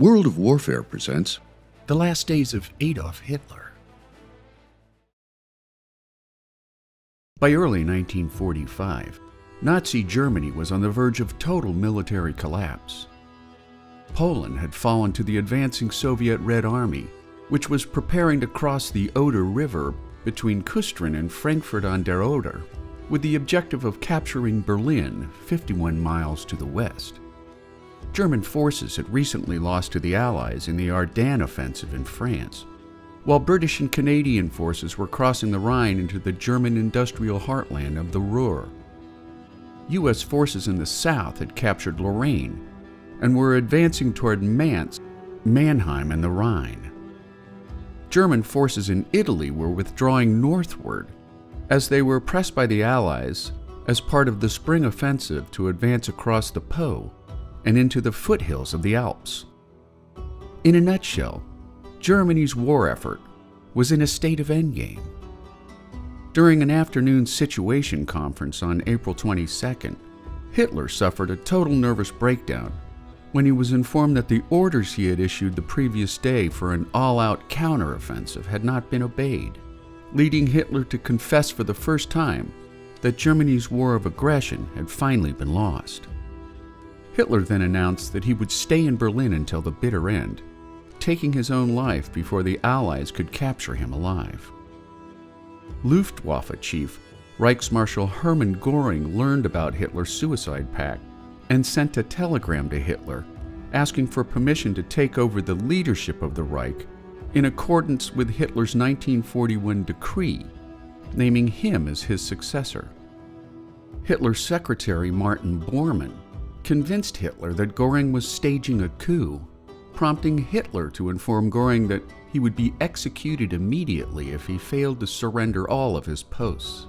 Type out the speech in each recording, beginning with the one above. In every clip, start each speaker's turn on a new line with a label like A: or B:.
A: World of Warfare presents
B: The Last Days of Adolf Hitler. By early 1945, Nazi Germany was on the verge of total military collapse. Poland had fallen to the advancing Soviet Red Army, which was preparing to cross the Oder River between Kustrin and Frankfurt on der Oder, with the objective of capturing Berlin, 51 miles to the west. German forces had recently lost to the Allies in the Ardennes offensive in France, while British and Canadian forces were crossing the Rhine into the German industrial heartland of the Ruhr. U.S. forces in the south had captured Lorraine and were advancing toward Mainz, Mannheim, and the Rhine. German forces in Italy were withdrawing northward as they were pressed by the Allies as part of the spring offensive to advance across the Po and into the foothills of the Alps. In a nutshell, Germany's war effort was in a state of endgame. During an afternoon situation conference on April 22nd, Hitler suffered a total nervous breakdown when he was informed that the orders he had issued the previous day for an all-out counteroffensive had not been obeyed, leading Hitler to confess for the first time that Germany's war of aggression had finally been lost. Hitler then announced that he would stay in Berlin until the bitter end, taking his own life before the Allies could capture him alive. Luftwaffe chief Reichsmarschall Hermann Göring learned about Hitler's suicide pact and sent a telegram to Hitler asking for permission to take over the leadership of the Reich in accordance with Hitler's 1941 decree, naming him as his successor. Hitler's secretary Martin Bormann convinced Hitler that Göring was staging a coup, prompting Hitler to inform Göring that he would be executed immediately if he failed to surrender all of his posts.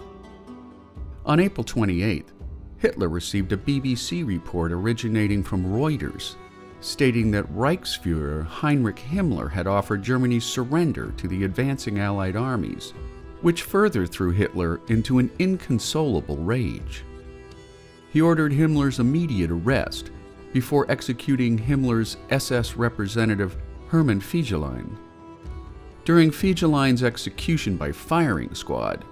B: On April 28th, Hitler received a BBC report originating from Reuters, stating that Reichsfuhrer Heinrich Himmler had offered Germany's surrender to the advancing Allied armies, which further threw Hitler into an inconsolable rage. He ordered Himmler's immediate arrest before executing Himmler's SS representative Hermann Fegelein. During Fegelein's execution by firing squad,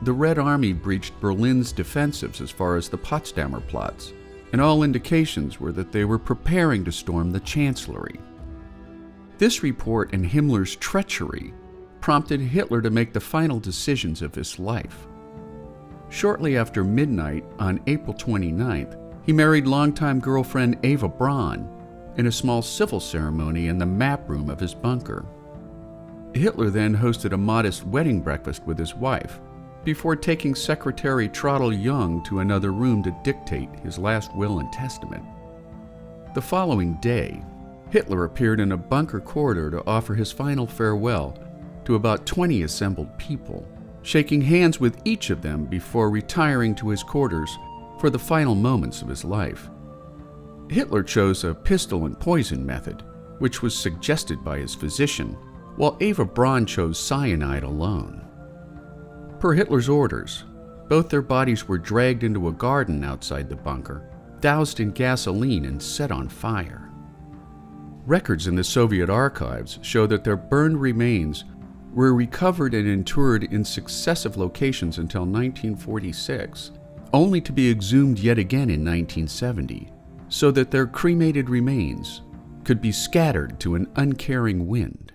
B: the Red Army breached Berlin's defensives as far as the Potsdamer Platz, and all indications were that they were preparing to storm the Chancellery. This report and Himmler's treachery prompted Hitler to make the final decisions of his life. Shortly after midnight on April 29th, he married longtime girlfriend Eva Braun in a small civil ceremony in the map room of his bunker. Hitler then hosted a modest wedding breakfast with his wife, before taking Secretary Trottel Jung to another room to dictate his last will and testament. The following day, Hitler appeared in a bunker corridor to offer his final farewell to about 20 assembled people, shaking hands with each of them before retiring to his quarters for the final moments of his life. Hitler chose a pistol and poison method, which was suggested by his physician, while Eva Braun chose cyanide alone. Per Hitler's orders, both their bodies were dragged into a garden outside the bunker, doused in gasoline and set on fire. Records in the Soviet archives show that their burned remains were recovered and interred in successive locations until 1946, only to be exhumed yet again in 1970, so that their cremated remains could be scattered to an uncaring wind.